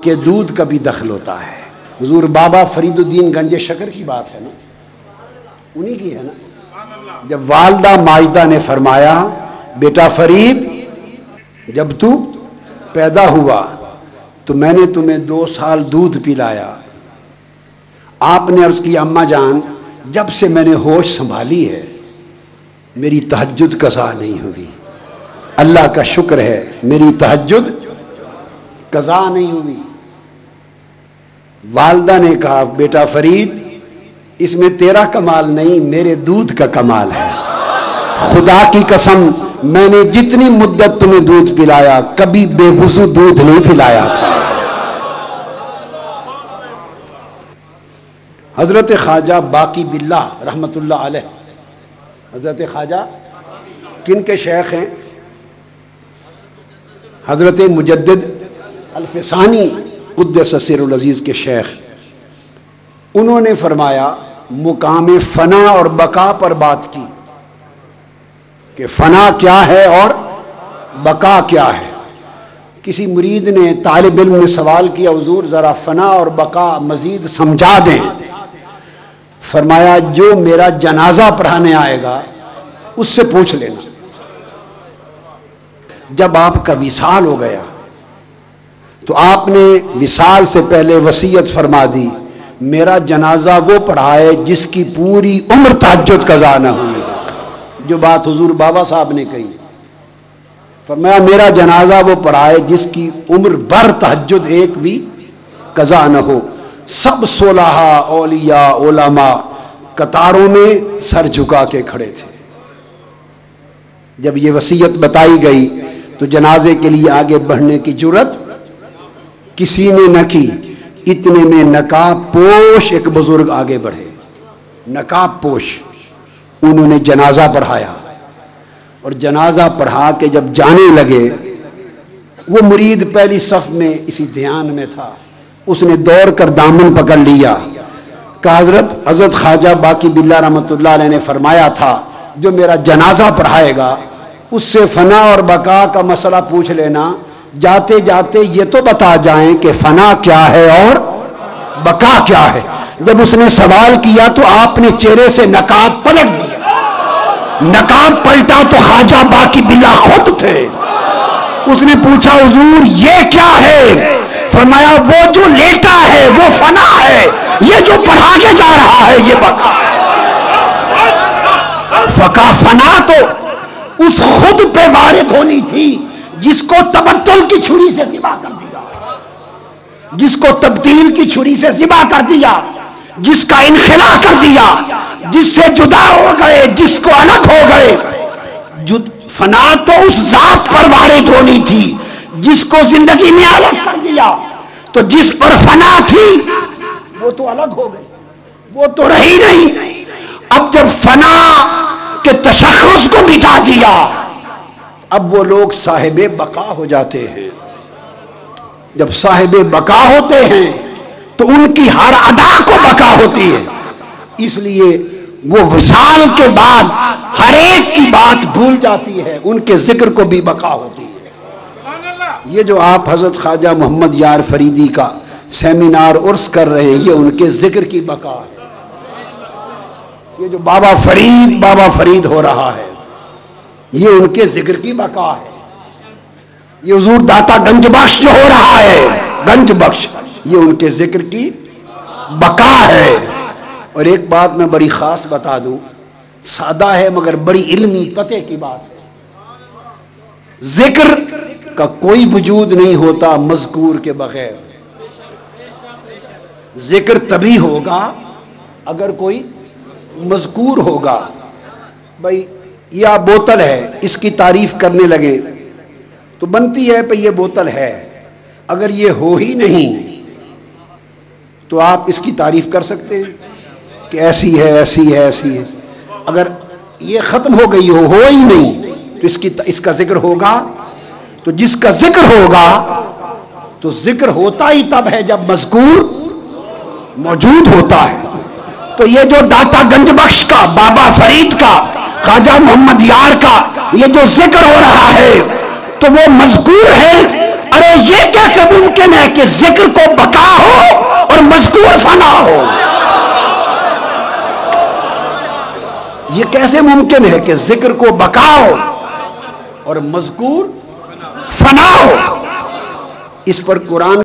کہ دودھ کا بھی دخل ہوتا ہے۔ حضور بابا فرید الدین گنج شکر کی بات ہے نا، انہی کی ہے نا، جب والدہ ماجدہ نے فرمایا بیٹا فرید جب تو پیدا ہوا تو میں نے تمہیں 2 سال دودھ پلایا، آپ نے عرض کی اماں جان جب سے میں نے ہوش سنبھالی ہے میری تہجد قضا نہیں ہوئی، اللہ کا شکر ہے میری تہجد قضا نہیں ہوئی۔ والدہ نے کہا بیٹا فرید اس میں تیرا کمال نہیں میرے دودھ کا کمال ہے، خدا کی قسم میں نے جتنی مدت تمہیں دودھ پلایا کبھی بے وضو دودھ نہیں پلایا تھا۔ حضرت خواجہ باقی باللہ رحمت اللہ علیہ، حضرت خواجہ کن کے شیخ ہیں؟ حضرت مجدد الفسانی قدس سر العزیز کے شیخ، انہوں نے فرمایا مقام فنا اور بقا پر بات کی کہ فنا کیا ہے اور بقا کیا ہے۔ کسی مرید نے طالب علم نے سوال کیا حضور ذرا فنا اور بقا مزید سمجھا دیں، فرمایا جو میرا جنازہ پڑھانے آئے گا اس سے پوچھ لینا۔ جب آپ کا وصال ہو گیا تو آپ نے وصال سے پہلے وصیت فرما دی میرا جنازہ وہ پڑھائے جس کی پوری عمر تہجد قضا نہ ہوئی، جو بات حضور بابا صاحب نے کہی، فرمایا میرا جنازہ وہ پڑھائے جس کی عمر بھر تہجد ایک بھی قضا نہ ہو۔ سب صلحاء اولیاء علماء قطاروں میں سر جھکا کے کھڑے تھے۔ جب یہ وصیت بتائی گئی تو جنازے کے لیے آگے بڑھنے کی جرت کسی نے نہ کی، اتنے میں نقاب پوش ایک بزرگ آگے بڑھے، نقاب پوش، انہوں نے جنازہ پڑھایا، اور جنازہ پڑھا کے جب جانے لگے وہ مرید پہلی صف میں اسی دھیان میں تھا، اس نے دوڑ کر دامن پکڑ لیا، کہ حضرت خواجہ باقی باللہ رحمت اللہ علیہ نے فرمایا تھا جو میرا جنازہ پڑھائے گا اس سے فنا اور بقا کا مسئلہ پوچھ لینا، جاتے جاتے یہ تو بتا جائیں کہ فنا کیا ہے اور بقا کیا ہے۔ جب اس نے سوال کیا تو آپ نے چہرے سے نقاب پلٹ دیا، نقاب پلٹا تو خواجہ باقی باللہ خود تھے۔ اس نے پوچھا حضور یہ کیا ہے؟ فرمایا وہ جو لیٹا ہے وہ فنا ہے، یہ جو پڑھا کے جا رہا ہے یہ بقا ہے۔ فقا فنا تو اس خود پہ وارد ہونی تھی جس کو تبدل کی چھری سے ذبح کر دیا، جس کو تبدیل کی چھری سے ذبح کر دیا، جس کا انخلا کر دیا، جس سے جدا ہو گئے، جس کو الگ ہو گئے۔ فنا تو اس ذات پر وارد ہونی تھی جس کو زندگی میں الگ کر دیا، تو جس پر فنا تھی وہ تو الگ ہو گئی، وہ تو رہی نہیں۔ اب جب فنا کے تشخص کو مٹا دیا اب وہ لوگ صاحب بقا ہو جاتے ہیں۔ جب صاحب بقا ہوتے ہیں تو ان کی ہر ادا کو بقا ہوتی ہے، اس لیے وہ وصال کے بعد ہر ایک کی بات بھول جاتی ہے، ان کے ذکر کو بھی بقا ہوتی ہے۔ یہ جو آپ حضرت خواجہ محمد یار فریدی کا سیمینار عرس کر رہے ہیں یہ ان کے ذکر کی بقا ہے۔ یہ جو بابا فرید ہو رہا ہے یہ ان کے ذکر کی بقا ہے۔ یہ حضور داتا گنج بخش جو ہو رہا ہے گنج بخش یہ ان کے ذکر کی بقا ہے۔ اور ایک بات میں بڑی خاص بتا دوں، سادہ ہے مگر بڑی علمی پتے کی بات ہے، ذکر کا کوئی وجود نہیں ہوتا مذکور کے بغیر۔ ذکر تبھی ہوگا اگر کوئی مذکور ہوگا۔ بھائی یہ بوتل ہے، اس کی تعریف کرنے لگے تو بنتی ہے کہ یہ بوتل ہے، اگر یہ ہو ہی نہیں تو آپ اس کی تعریف کر سکتے ہیں کہ ایسی ہے ایسی ہے ایسی ہے۔ اگر یہ ختم ہو گئی ہو ہی نہیں تو اس کا ذکر ہوگا۔ تو جس کا ذکر ہوگا تو ذکر ہوتا ہی تب ہے جب مذکور موجود ہوتا ہے۔ تو یہ جو داتا گنج بخش کا، بابا فرید کا، خواجہ محمد یار کا یہ جو ذکر ہو رہا ہے تو وہ مذکور ہے ارے یہ کیسے ممکن ہے کہ ذکر کو بقا ہو اور مذکور فنا ہو؟ یہ کیسے ممکن ہے کہ ذکر کو بقا ہو اور مذکور فنا ہو؟ اس پر قرآن